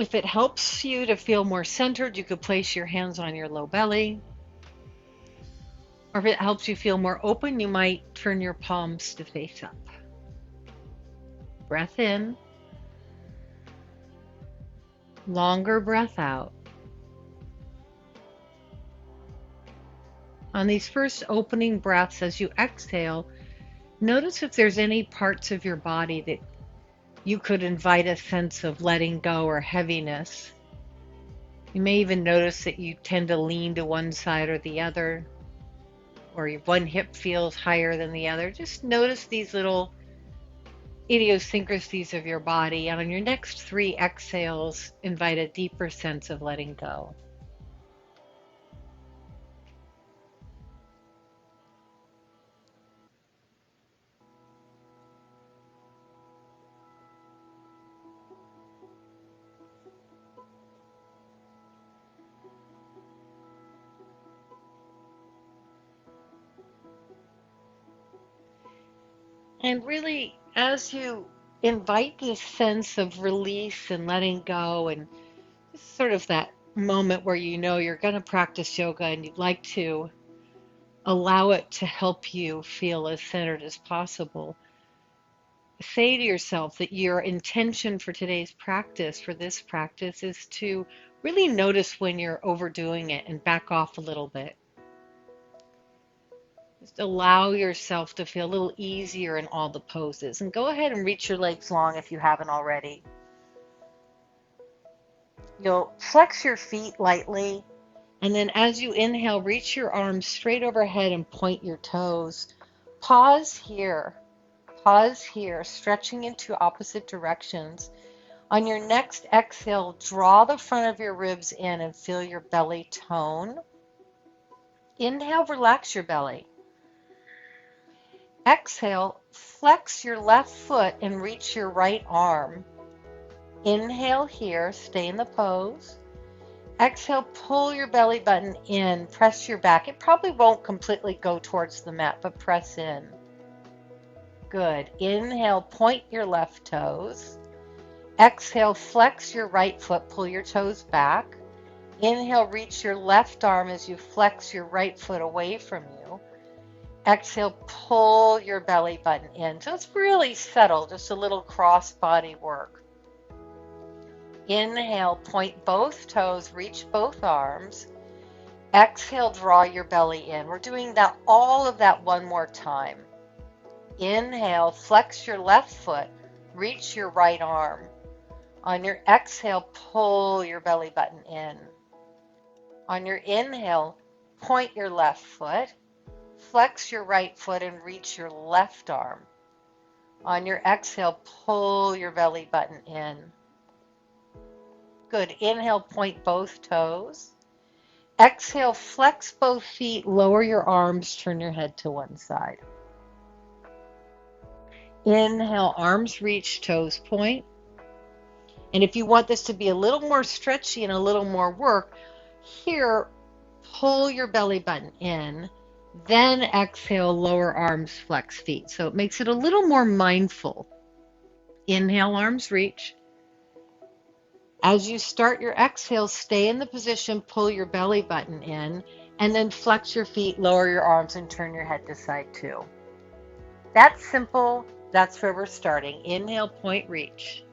If it helps you to feel more centered, you could place your hands on your low belly. Or if it helps you feel more open, you might turn your palms to face up. Breath in, longer breath out. On these first opening breaths, as you exhale, notice if there's any parts of your body that you could invite a sense of letting go or heaviness. You may even notice that you tend to lean to one side or the other, or one hip feels higher than the other. Just notice these little idiosyncrasies of your body. And on your next 3 exhales, invite a deeper sense of letting go. And really, as you invite this sense of release and letting go, and sort of that moment where you know you're going to practice yoga and you'd like to allow it to help you feel as centered as possible, say to yourself that your intention for today's practice, for this practice, is to really notice when you're overdoing it and back off a little bit. Just allow yourself to feel a little easier in all the poses. And go ahead and reach your legs long if you haven't already. You'll flex your feet lightly, and then as you inhale, reach your arms straight overhead and point your toes. Pause here, stretching into opposite directions. On your next exhale, draw the front of your ribs in and feel your belly tone. Inhale, relax your belly. Exhale, flex your left foot and reach your right arm. Inhale here, stay in the pose. Exhale, pull your belly button in, press your back. It probably won't completely go towards the mat, but press in. Good. Inhale, point your left toes. Exhale, flex your right foot, pull your toes back. Inhale, reach your left arm as you flex your right foot away from you. Exhale, pull your belly button in. So it's really subtle, just a little cross body work. Inhale, point both toes, reach both arms. Exhale, draw your belly in. We're doing that, all of that one more time. Inhale, flex your left foot, reach your right arm. On your exhale, pull your belly button in. On your inhale, point your left foot, flex your right foot and reach your left arm. On your exhale, pull your belly button in. Good. Inhale, point both toes. Exhale, flex both feet, lower your arms, turn your head to one side. Inhale, arms reach, toes point. And if you want this to be a little more stretchy and a little more work, here, pull your belly button in, then exhale, lower arms, flex feet. So it makes it a little more mindful. Inhale, arms reach. As you start your exhale, stay in the position, pull your belly button in, and then flex your feet, lower your arms, and turn your head to side 2. That's simple. That's where we're starting. Inhale, point, reach.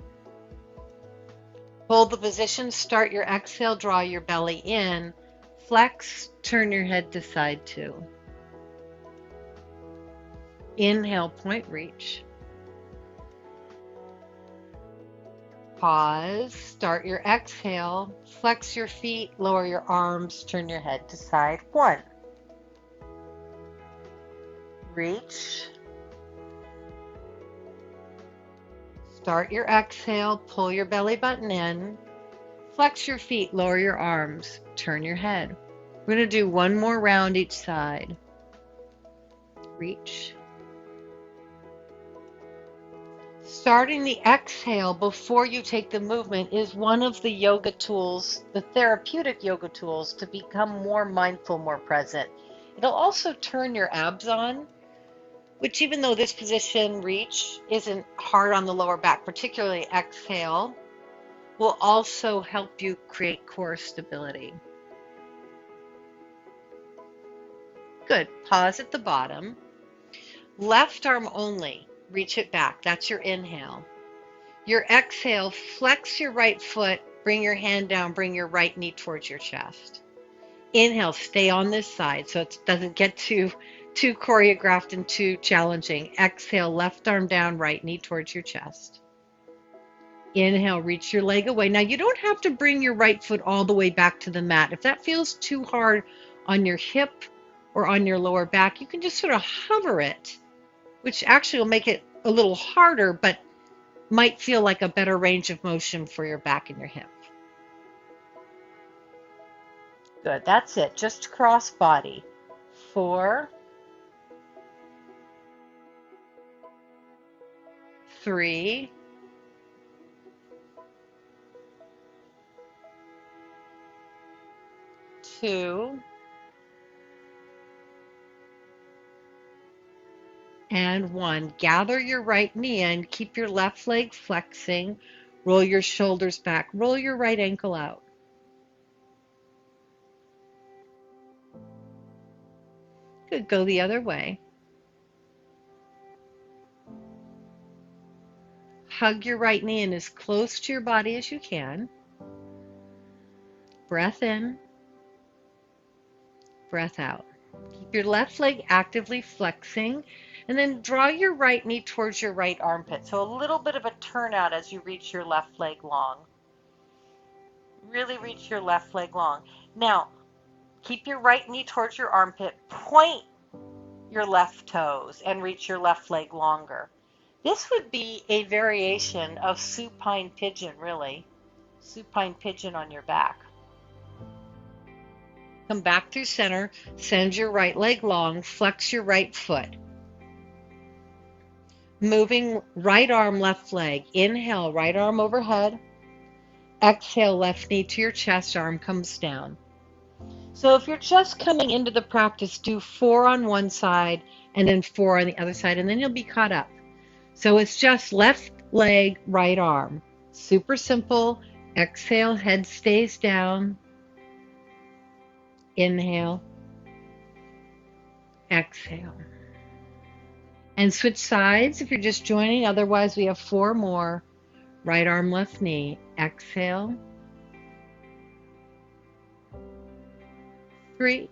Hold the position, start your exhale, draw your belly in, flex, turn your head to side 2. Inhale, point, reach. Pause, start your exhale, flex your feet, lower your arms, turn your head to side 1. Reach. Start your exhale, pull your belly button in, flex your feet, lower your arms, turn your head. We're going to do one more round each side. Reach. Starting the exhale before you take the movement is one of the yoga tools, the therapeutic yoga tools, to become more mindful, more present. It'll also turn your abs on, which, even though this position, reach, isn't hard on the lower back, particularly exhale, will also help you create core stability. Good. Pause at the bottom. Left arm only. Reach it back. That's your inhale. Your exhale, flex your right foot, bring your hand down, bring your right knee towards your chest. Inhale, stay on this side so it doesn't get too choreographed and too challenging. Exhale, left arm down, right knee towards your chest. Inhale, reach your leg away. Now you don't have to bring your right foot all the way back to the mat. If that feels too hard on your hip or on your lower back, you can just sort of hover it, which actually will make it a little harder, but might feel like a better range of motion for your back and your hip. Good, that's it. Just cross body. 4, 3, 2, and 1. Gather your right knee in, keep your left leg flexing, roll your shoulders back, roll your right ankle out. Good, go the other way. Hug your right knee in as close to your body as you can. Breath in, breath out. Keep your left leg actively flexing, and then draw your right knee towards your right armpit. So a little bit of a turnout as you reach your left leg long. Really reach your left leg long. Now, keep your right knee towards your armpit. Point your left toes and reach your left leg longer. This would be a variation of supine pigeon, really. Supine pigeon on your back. Come back through center, send your right leg long, flex your right foot. Moving right arm, left leg. Inhale, right arm overhead. Exhale, left knee to your chest, arm comes down. So if you're just coming into the practice, do 4 on one side and then 4 on the other side, and then you'll be caught up. So it's just left leg, right arm. Super simple. Exhale, head stays down. Inhale. Exhale. And switch sides if you're just joining. Otherwise, we have 4 more. Right arm, left knee. Exhale. 3.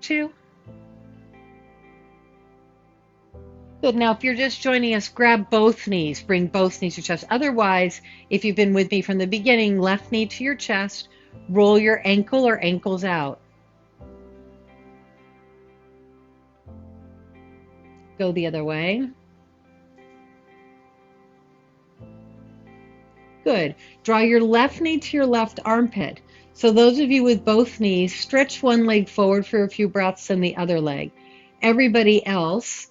2. Good. Now, if you're just joining us, grab both knees. Bring both knees to your chest. Otherwise, if you've been with me from the beginning, left knee to your chest. Roll your ankle or ankles out. Go the other way. Good. Draw your left knee to your left armpit. So those of you with both knees, stretch one leg forward for a few breaths and the other leg. Everybody else,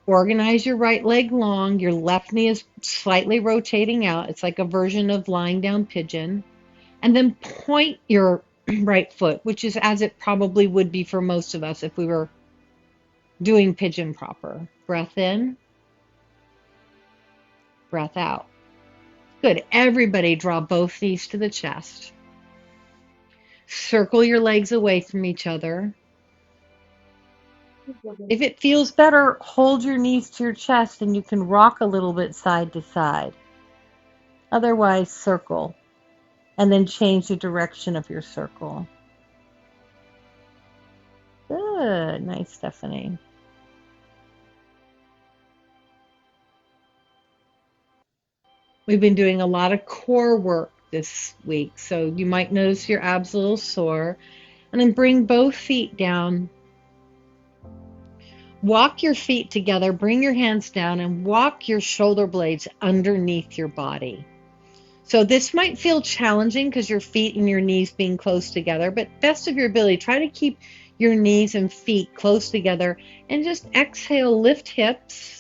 organize your right leg long. Your left knee is slightly rotating out. It's like a version of lying down pigeon. And then point your right foot, which is as it probably would be for most of us if we were doing pigeon proper. Breath in, breath out. Good. Everybody draw both knees to the chest. Circle your legs away from each other. If it feels better, hold your knees to your chest and you can rock a little bit side to side. Otherwise, circle. And then change the direction of your circle. Good. Nice, Stephanie. We've been doing a lot of core work this week, so you might notice your abs a little sore. And then bring both feet down. Walk your feet together, bring your hands down, and walk your shoulder blades underneath your body. So this might feel challenging because your feet and your knees being close together, but best of your ability, try to keep your knees and feet close together and just exhale, lift hips.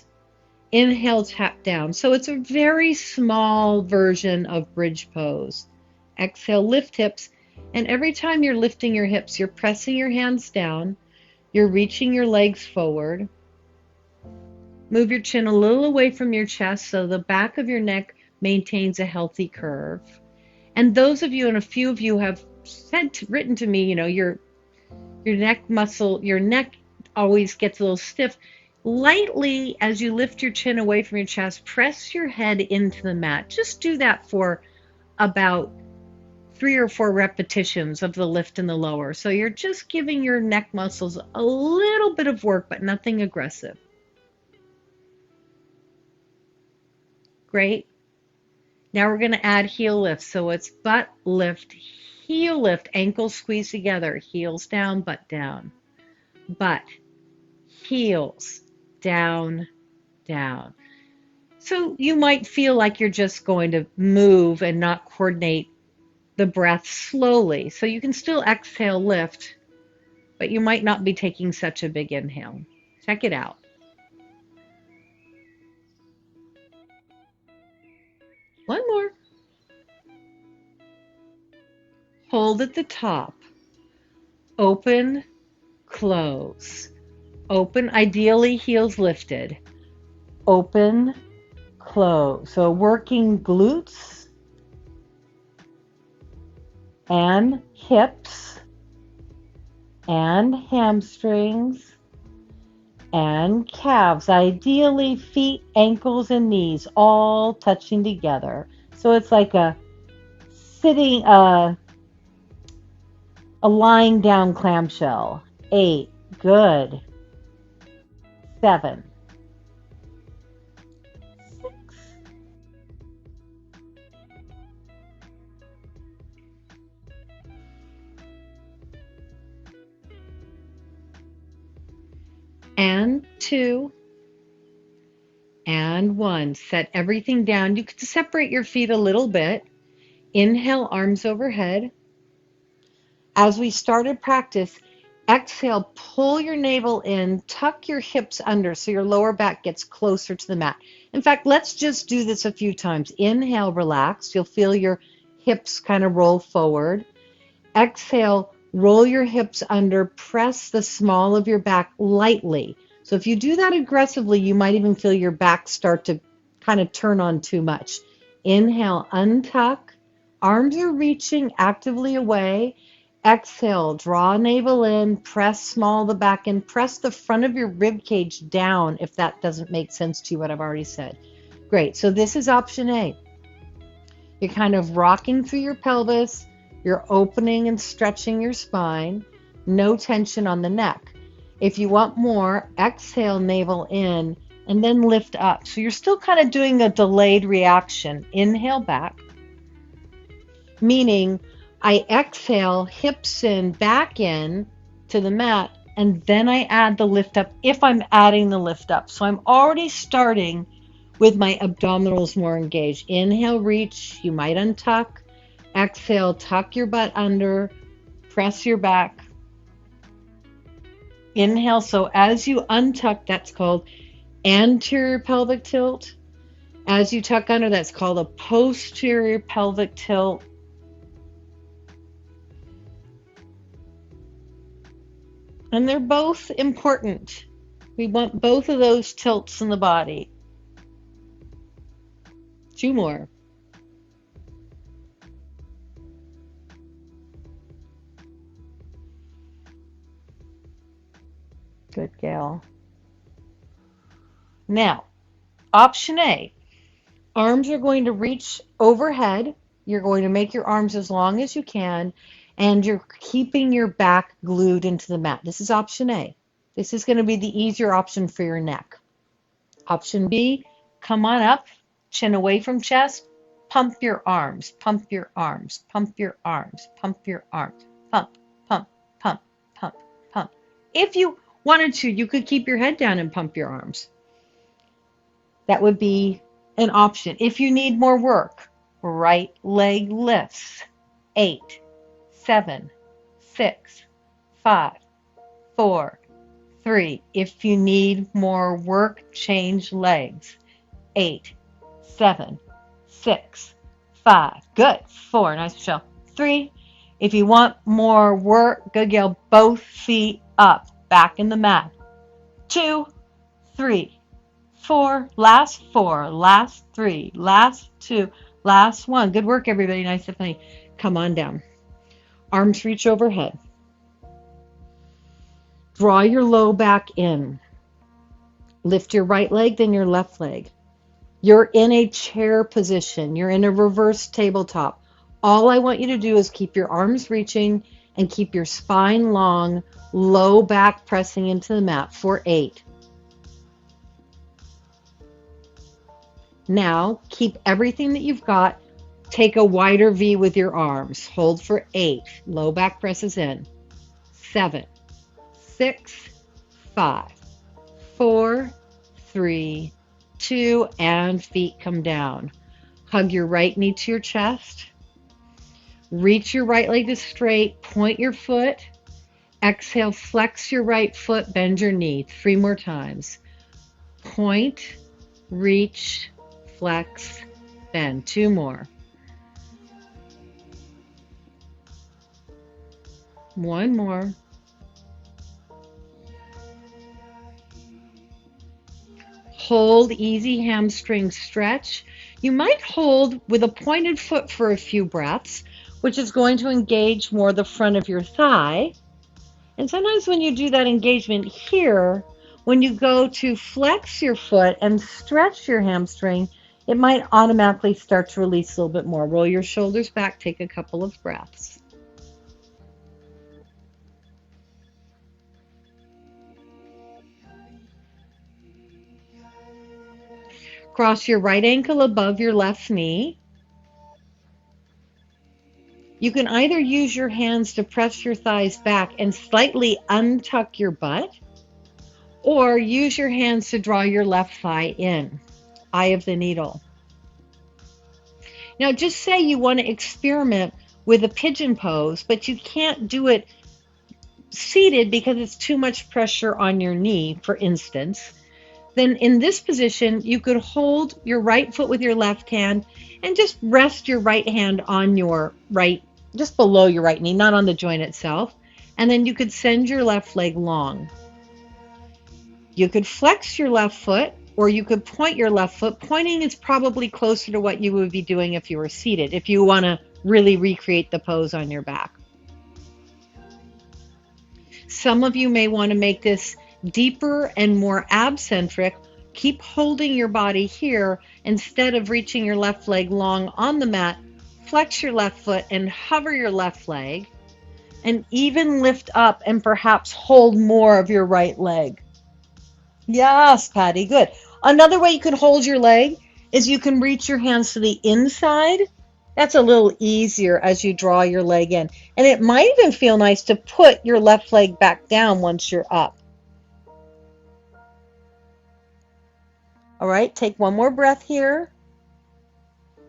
Inhale, tap down. So it's a very small version of bridge pose. Exhale, lift hips. And every time you're lifting your hips, you're pressing your hands down. You're reaching your legs forward. Move your chin a little away from your chest so the back of your neck maintains a healthy curve. And those of you, and a few of you have written to me, your neck muscle, your neck always gets a little stiff. Lightly, as you lift your chin away from your chest, press your head into the mat. Just do that for about 3 or 4 repetitions of the lift and the lower. So you're just giving your neck muscles a little bit of work, but nothing aggressive. Great. Now we're going to add heel lift. So it's butt lift, heel lift, ankles squeeze together, heels down, butt down. Butt, heels, down, down. So you might feel like you're just going to move and not coordinate the breath slowly. So you can still exhale, lift, but you might not be taking such a big inhale. Check it out. One more. Hold at the top. Open, close. Open, ideally heels lifted. Open, close. So working glutes and hips and hamstrings and calves. Ideally feet, ankles, and knees all touching together. So it's like a sitting, a lying down clamshell. 8, good. 7, 6, and 2, and 1. Set everything down. You could separate your feet a little bit. Inhale, arms overhead. As we started practice, exhale, pull your navel in, tuck your hips under so your lower back gets closer to the mat. In fact, let's just do this a few times. Inhale, relax. You'll feel your hips kind of roll forward. Exhale, roll your hips under, press the small of your back lightly. So if you do that aggressively, you might even feel your back start to kind of turn on too much. Inhale, untuck. Arms are reaching actively away. Exhale, draw navel in, press small the back in, press the front of your rib cage down if that doesn't make sense to you, what I've already said. Great, so this is option A. You're kind of rocking through your pelvis, you're opening and stretching your spine, no tension on the neck. If you want more, exhale, navel in, and then lift up. So you're still kind of doing a delayed reaction. Inhale back, meaning I exhale, hips in, back in to the mat, and then I add the lift up if I'm adding the lift up. So I'm already starting with my abdominals more engaged. Inhale, reach, you might untuck. Exhale, tuck your butt under, press your back. Inhale, so as you untuck, that's called anterior pelvic tilt. As you tuck under, that's called a posterior pelvic tilt. And they're both important. We want both of those tilts in the body. 2 more. Good gal. Now, option A. Arms are going to reach overhead. You're going to make your arms as long as you can, and you're keeping your back glued into the mat. This is option A. This is going to be the easier option for your neck. Option B, come on up, chin away from chest, pump your arms, pump your arms, pump your arms, pump your arms, pump, pump, pump, pump, pump. If you wanted to, you could keep your head down and pump your arms. That would be an option. If you need more work, right leg lifts. 8, 7, 6, 5, 4, 3. If you need more work, change legs. 8, 7, 6, 5. Good. 4. Nice, Michelle. 3. If you want more work, good girl, both feet up, back in the mat. 2, 3, four, last three, last two, last one. Good work, everybody. Nice and funny. Come on down. Arms reach overhead. Draw your low back in. Lift your right leg, then your left leg. You're in a chair position. You're in a reverse tabletop. All I want you to do is keep your arms reaching and keep your spine long, low back pressing into the mat for 8. Now, keep everything that you've got. Take a wider V with your arms. Hold for 8. Low back presses in. 7, 6, 5, 4, 3, 2, and feet come down. Hug your right knee to your chest. Reach your right leg to straight. Point your foot. Exhale, flex your right foot, bend your knee. 3 more times. Point, reach, flex, bend. 2 more. 1 more. Hold, easy hamstring stretch. You might hold with a pointed foot for a few breaths, which is going to engage more the front of your thigh. And sometimes when you do that engagement here, when you go to flex your foot and stretch your hamstring, it might automatically start to release a little bit more. Roll your shoulders back, take a couple of breaths. Cross your right ankle above your left knee. You can either use your hands to press your thighs back and slightly untuck your butt, or use your hands to draw your left thigh in. Eye of the needle. Now, just say you want to experiment with a pigeon pose, but you can't do it seated because it's too much pressure on your knee, for instance. Then in this position, you could hold your right foot with your left hand and just rest your right hand on your right, just below your right knee, not on the joint itself. And then you could send your left leg long. You could flex your left foot, or you could point your left foot. Pointing is probably closer to what you would be doing if you were seated, if you want to really recreate the pose on your back. Some of you may want to make this deeper and more ab-centric. Keep holding your body here. Instead of reaching your left leg long on the mat, flex your left foot and hover your left leg, and even lift up and perhaps hold more of your right leg. Yes, Patty, good. Another way you can hold your leg is you can reach your hands to the inside. That's a little easier as you draw your leg in. And it might even feel nice to put your left leg back down once you're up. All right, take one more breath here.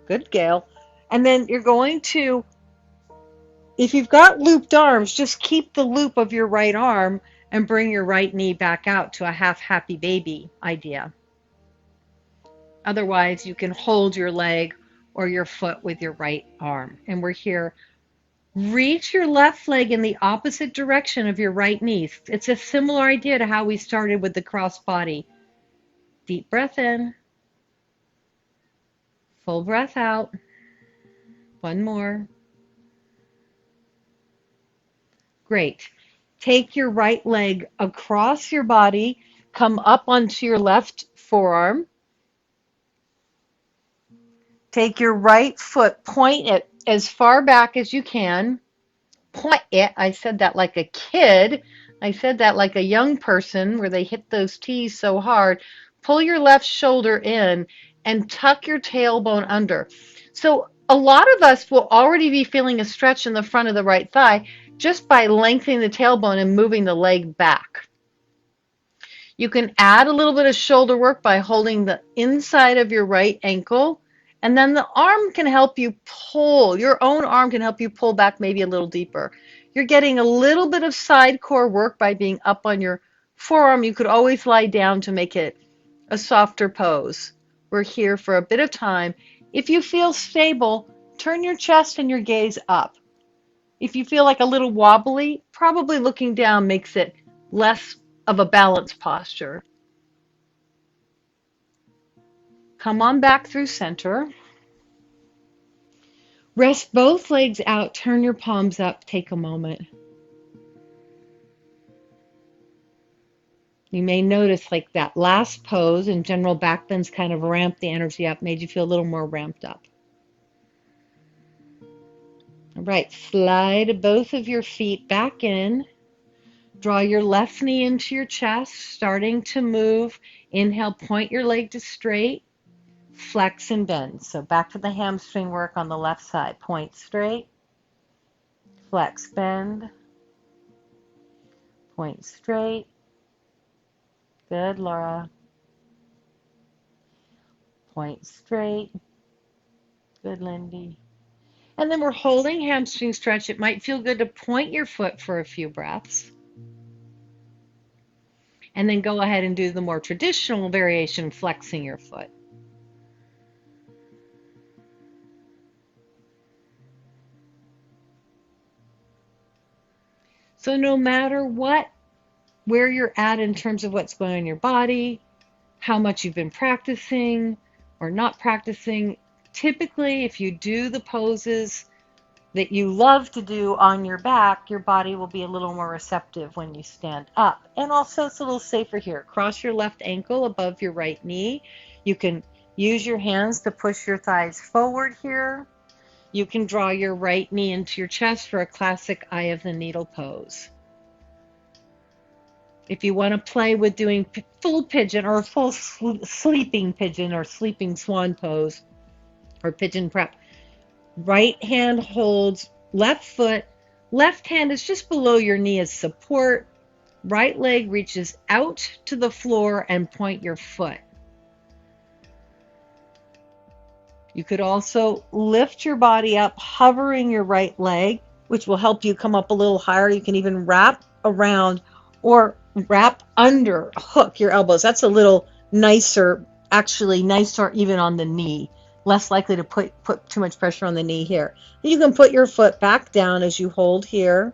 Good, Gail. And then you're going to, if you've got looped arms, just keep the loop of your right arm and bring your right knee back out to a half happy baby idea. Otherwise, you can hold your leg or your foot with your right arm. And we're here. Reach your left leg in the opposite direction of your right knee. It's a similar idea to how we started with the cross body. Deep breath in. Full breath out. One more. Great. Take your right leg across your body. Come up onto your left forearm. Take your right foot, point it as far back as you can. Point it. I said that like a kid. I said that like a young person where they hit those T's so hard. Pull your left shoulder in and tuck your tailbone under. So a lot of us will already be feeling a stretch in the front of the right thigh just by lengthening the tailbone and moving the leg back. You can add a little bit of shoulder work by holding the inside of your right ankle, and then the arm can help you pull. Your own arm can help you pull back maybe a little deeper. You're getting a little bit of side core work by being up on your forearm. You could always lie down to make it a softer pose. We're here for a bit of time. If you feel stable, turn your chest and your gaze up. If you feel like a little wobbly, probably looking down makes it less of a balanced posture. Come on back through center. Rest both legs out, turn your palms up, take a moment. You may notice like that last pose and general back bends kind of ramped the energy up, made you feel a little more ramped up. All right, slide both of your feet back in. Draw your left knee into your chest, starting to move. Inhale, point your leg to straight, flex and bend. So back to the hamstring work on the left side. Point straight, flex, bend, point straight. Good, Laura. Point straight. Good, Lindy. And then we're holding hamstring stretch. It might feel good to point your foot for a few breaths. And then go ahead and do the more traditional variation, flexing your foot. So no matter where you're at in terms of what's going on in your body, how much you've been practicing or not practicing, typically if you do the poses that you love to do on your back, your body will be a little more receptive when you stand up. And also it's a little safer here. Cross your left ankle above your right knee. You can use your hands to push your thighs forward here. You can draw your right knee into your chest for a classic eye of the needle pose. If you want to play with doing full pigeon or full sleeping pigeon or sleeping swan pose or pigeon prep, right hand holds left foot, left hand is just below your knee as support, right leg reaches out to the floor and point your foot. You could also lift your body up, hovering your right leg, which will help you come up a little higher. You can even wrap around or wrap under, hook your elbows. That's a little nicer, actually nicer even on the knee. Less likely to put too much pressure on the knee here. You can put your foot back down as you hold here.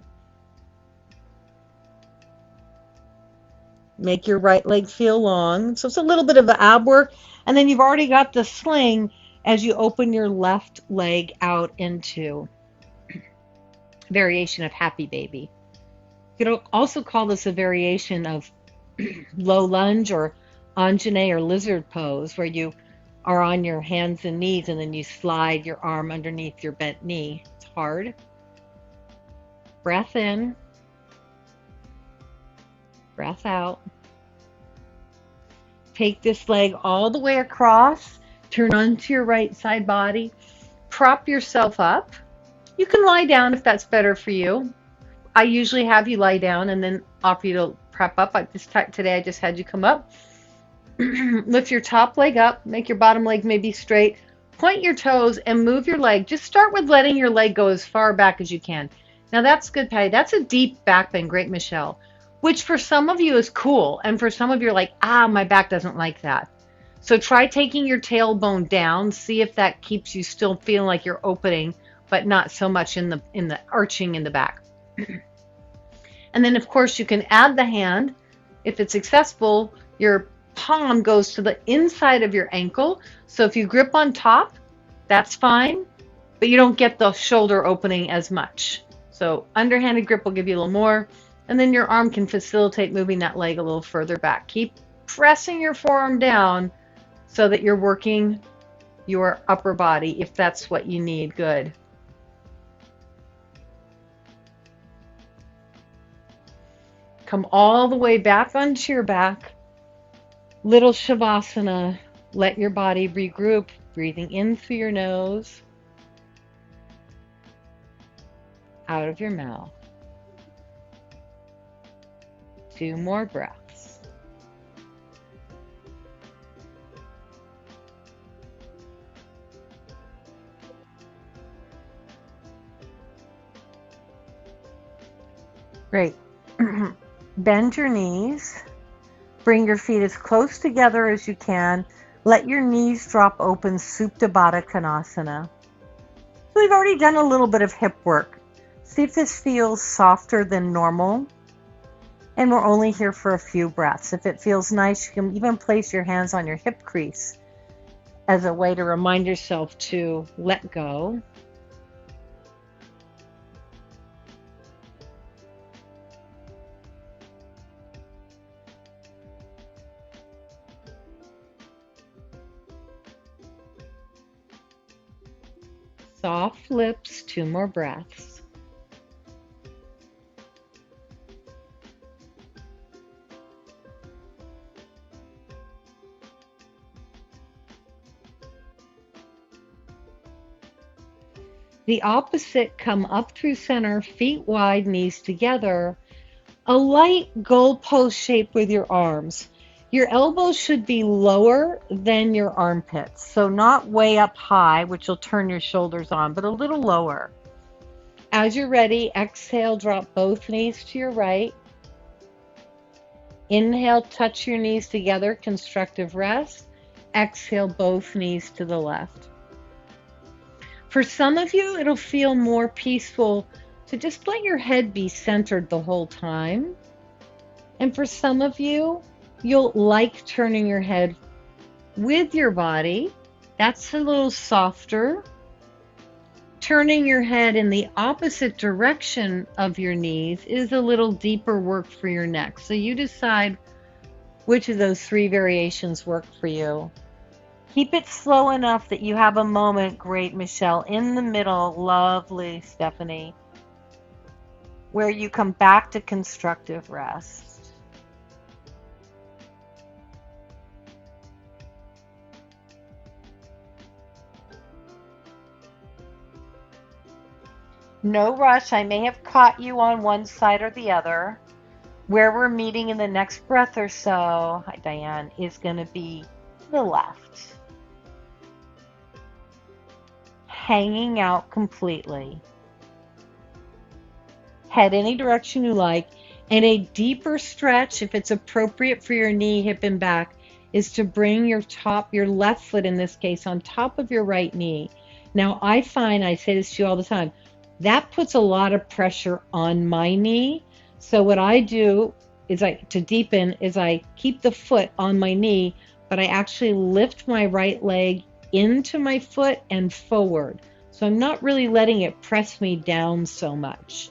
Make your right leg feel long. So it's a little bit of ab work. And then you've already got the sling as you open your left leg out into variation of happy baby. You could also call this a variation of low lunge or Anjane or lizard pose, where you are on your hands and knees and then you slide your arm underneath your bent knee. It's hard. Breath in, breath out. Take this leg all the way across, turn onto your right side body, prop yourself up. You can lie down if that's better for you. I usually have you lie down and then offer you to prep up. Today I just had you come up. Lift your top leg up, make your bottom leg maybe straight, point your toes and move your leg. Just start with letting your leg go as far back as you can. Now that's good, Patty. That's a deep back bend. Great, Michelle. Which for some of you is cool. And for some of you are like, my back doesn't like that. So try taking your tailbone down. See if that keeps you still feeling like you're opening, but not so much in the arching in the back. And then of course you can add the hand. If it's accessible, your palm goes to the inside of your ankle. So if you grip on top, that's fine, but you don't get the shoulder opening as much. So underhanded grip will give you a little more, and then your arm can facilitate moving that leg a little further back. Keep pressing your forearm down so that you're working your upper body if that's what you need. Good. Come all the way back onto your back. Little Shavasana. Let your body regroup, breathing in through your nose, out of your mouth. 2 more breaths. Great. Bend your knees. Bring your feet as close together as you can. Let your knees drop open, Supta Baddha Konasana. So we've already done a little bit of hip work. See if this feels softer than normal. And we're only here for a few breaths. If it feels nice, you can even place your hands on your hip crease as a way to remind yourself to let go. Soft lips, 2 more breaths. The opposite, come up through center, feet wide, knees together. A light goalpost shape with your arms. Your elbows should be lower than your armpits, so not way up high, which will turn your shoulders on, but a little lower. As you're ready, exhale, drop both knees to your right. Inhale, touch your knees together, constructive rest. Exhale, both knees to the left. For some of you, it'll feel more peaceful to just let your head be centered the whole time. And for some of you, you'll like turning your head with your body. That's a little softer. Turning your head in the opposite direction of your knees is a little deeper work for your neck. So you decide which of those 3 variations work for you. Keep it slow enough that you have a moment, great Michelle, in the middle, lovely Stephanie, where you come back to constructive rest. No rush. I may have caught you on one side or the other. Where we're meeting in the next breath or so, hi Diane, is going to be the left. Hanging out completely. Head any direction you like. And a deeper stretch, if it's appropriate for your knee, hip, and back, is to bring your left foot in this case, on top of your right knee. Now, I find, I say this to you all the time, that puts a lot of pressure on my knee. So what I do is to deepen is I keep the foot on my knee, but I actually lift my right leg into my foot and forward. So I'm not really letting it press me down so much.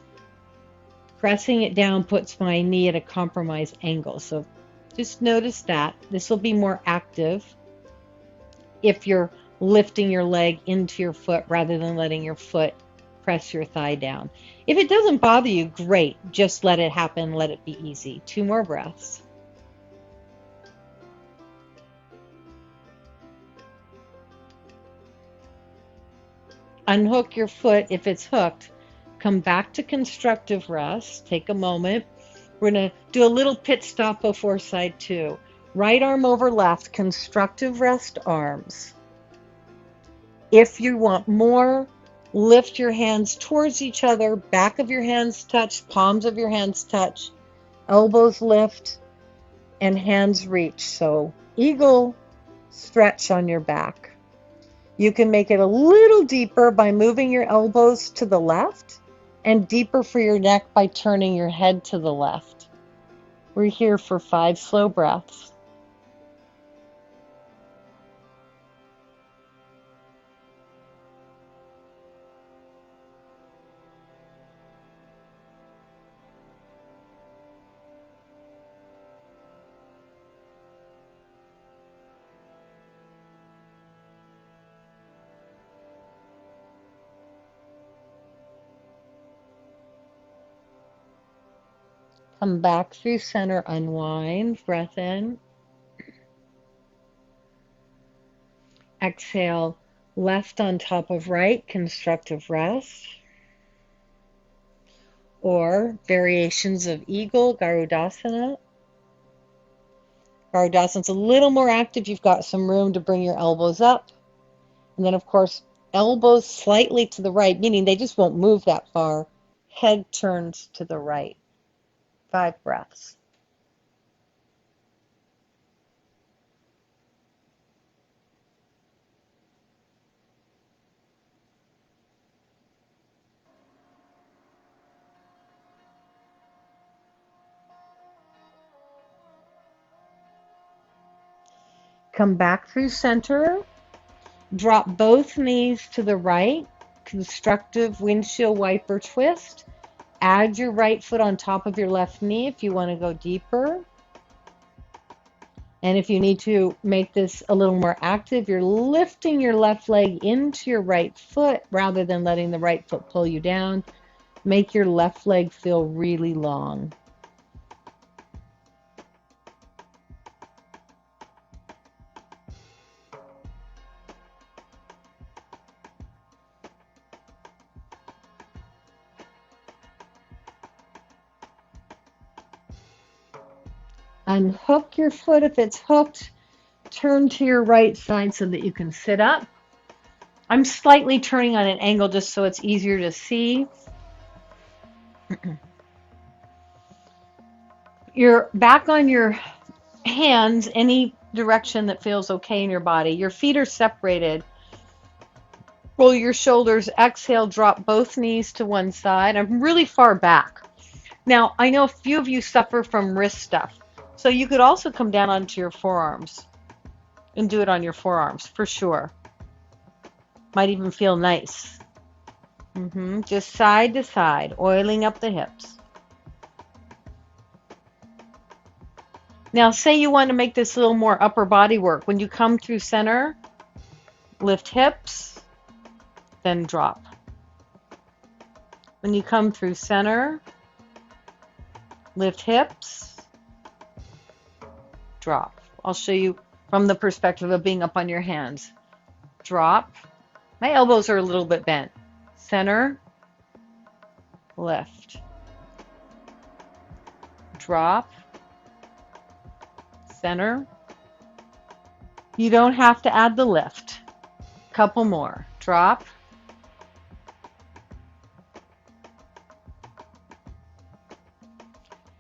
Pressing it down puts my knee at a compromised angle. So just notice that. This will be more active if you're lifting your leg into your foot rather than letting your foot press your thigh down. If it doesn't bother you, great. Just let it happen. Let it be easy. 2 more breaths. Unhook your foot if it's hooked. Come back to constructive rest. Take a moment. We're going to do a little pit stop before side 2. Right arm over left, constructive rest arms. If you want more, lift your hands towards each other, back of your hands touch, palms of your hands touch, elbows lift, and hands reach. So eagle stretch on your back. You can make it a little deeper by moving your elbows to the left, and deeper for your neck by turning your head to the left. We're here for 5 slow breaths. Come back through center, unwind, breath in. Exhale, left on top of right, constructive rest. Or variations of eagle, Garudasana. Garudasana's a little more active. You've got some room to bring your elbows up. And then, of course, elbows slightly to the right, meaning they just won't move that far. Head turns to the right. 5 breaths. Come back through center. Drop both knees to the right, constructive windshield wiper twist. Add your right foot on top of your left knee if you want to go deeper. And if you need to make this a little more active, you're lifting your left leg into your right foot rather than letting the right foot pull you down. Make your left leg feel really long. Unhook your foot if it's hooked. Turn to your right side so that you can sit up. I'm slightly turning on an angle just so it's easier to see. You're back on your hands any direction that feels okay in your body. Your feet are separated. Roll your shoulders. Exhale, drop both knees to one side. I'm really far back. Now, I know a few of you suffer from wrist stuff, so you could also come down onto your forearms and do it on your forearms for sure. Might even feel nice. Just side to side, oiling up the hips. Now, say you want to make this a little more upper body work. When you come through center, lift hips, then drop. When you come through center, lift hips, drop. I'll show you from the perspective of being up on your hands. Drop. My elbows are a little bit bent. Center, lift. Drop. Center. You don't have to add the lift. Couple more. Drop.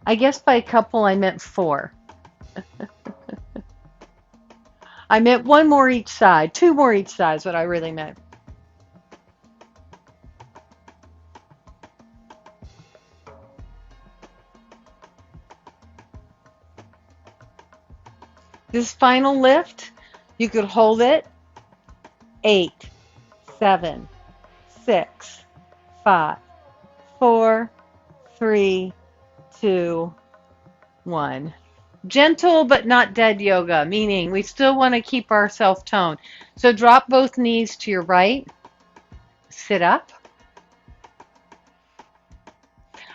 I guess by a couple I meant 4. I meant 1 more each side. 2 more each side is what I really meant. This final lift, you could hold it 8, 7, 6, 5, 4, 3, 2, 1. Gentle but not dead yoga, meaning we still want to keep ourselves toned. So drop both knees to your right, sit up.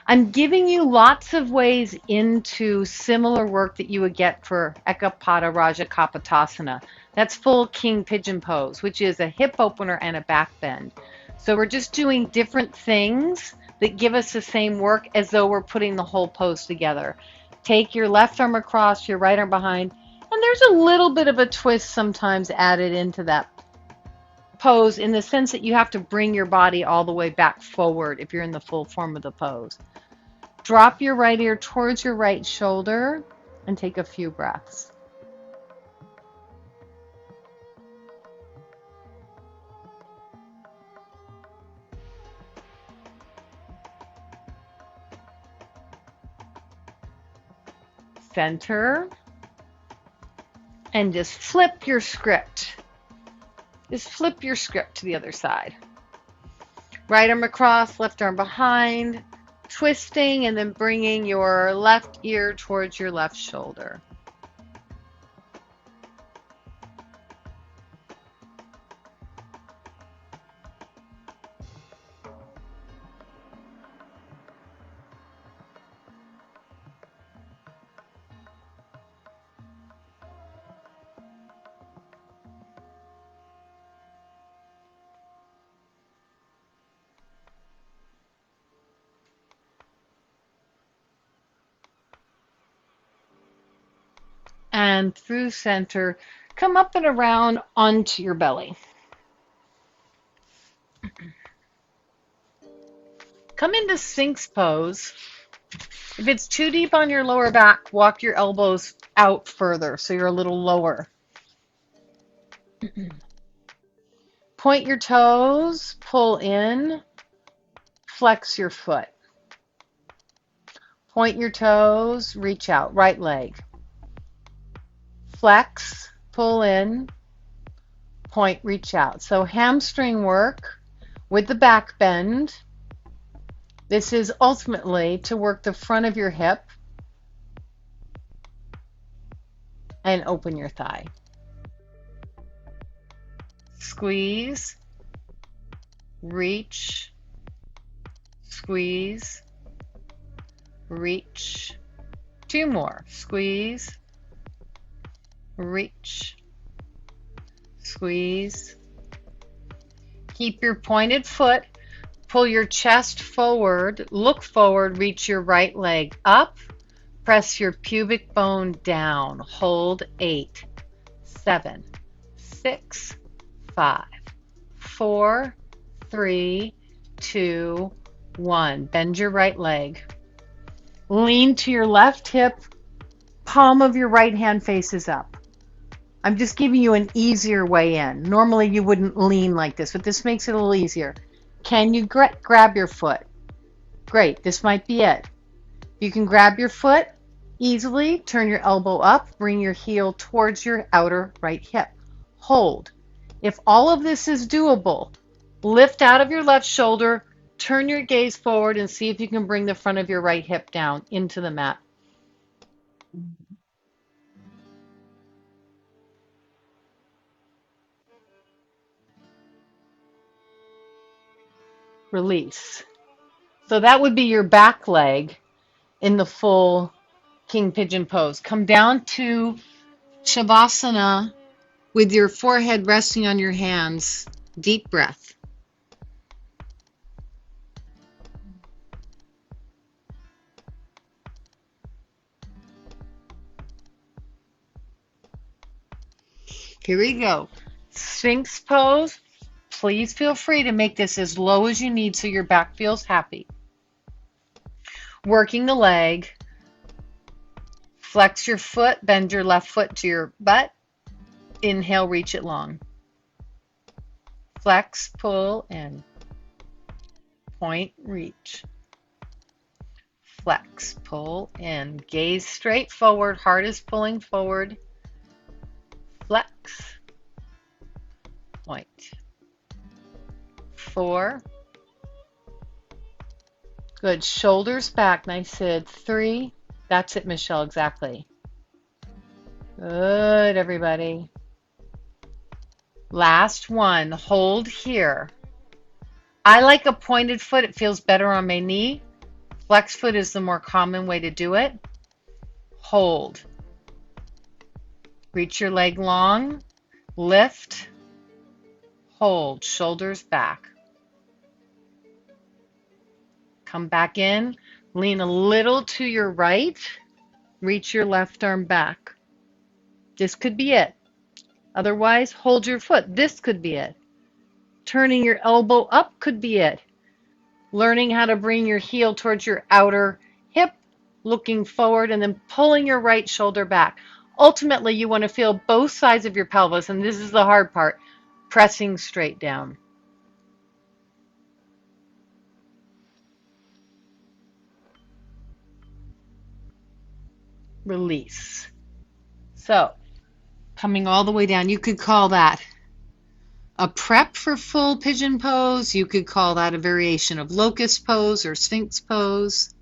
I'm giving you lots of ways into similar work that you would get for Ekapada Raja Kapotasana. That's full King Pigeon Pose, which is a hip opener and a back bend. So we're just doing different things that give us the same work as though we're putting the whole pose together. Take your left arm across, your right arm behind, and there's a little bit of a twist sometimes added into that pose in the sense that you have to bring your body all the way back forward if you're in the full form of the pose. Drop your right ear towards your right shoulder and take a few breaths. Center and just flip your script. Just flip your script to the other side. Right arm across, left arm behind, twisting and then bringing your left ear towards your left shoulder. And through center, come up and around onto your belly. Come into Sphinx pose. If it's too deep on your lower back, walk your elbows out further so you're a little lower. Point your toes, pull in, flex your foot. Point your toes, reach out, right leg. Flex, pull in, point, reach out. So hamstring work with the back bend. This is ultimately to work the front of your hip and open your thigh. Squeeze, reach, squeeze, reach. 2 more. Squeeze, reach, squeeze. Keep your pointed foot. Pull your chest forward, look forward, reach your right leg up, press your pubic bone down. Hold 8, 7, 6, 5, 4, 3, 2, 1. Bend your right leg. Lean to your left hip, palm of your right hand faces up. I'm just giving you an easier way in. Normally you wouldn't lean like this, but this makes it a little easier. Can you grab your foot? Great, this might be it. You can grab your foot easily, turn your elbow up, bring your heel towards your outer right hip. Hold. If all of this is doable, lift out of your left shoulder, turn your gaze forward and see if you can bring the front of your right hip down into the mat. Release. So that would be your back leg in the full King Pigeon Pose. Come down to Shavasana with your forehead resting on your hands. Deep breath. Here we go. Sphinx pose. Please feel free to make this as low as you need so your back feels happy. Working the leg. Flex your foot, bend your left foot to your butt. Inhale, reach it long. Flex, pull, and point, reach. Flex, pull, and gaze straight forward. Heart is pulling forward. Flex, point. 4. Good. Shoulders back. Nice, Sid. 3. That's it, Michelle. Exactly. Good, everybody. Last one. Hold here. I like a pointed foot. It feels better on my knee. Flex foot is the more common way to do it. Hold. Reach your leg long. Lift. Hold. Shoulders back. Come back in. Lean a little to your right. Reach your left arm back. This could be it. Otherwise, hold your foot. This could be it. Turning your elbow up could be it. Learning how to bring your heel towards your outer hip, looking forward, and then pulling your right shoulder back. Ultimately, you want to feel both sides of your pelvis, and this is the hard part, pressing straight down. Release. So, coming all the way down, you could call that a prep for full pigeon pose. You could call that a variation of locust pose or sphinx pose.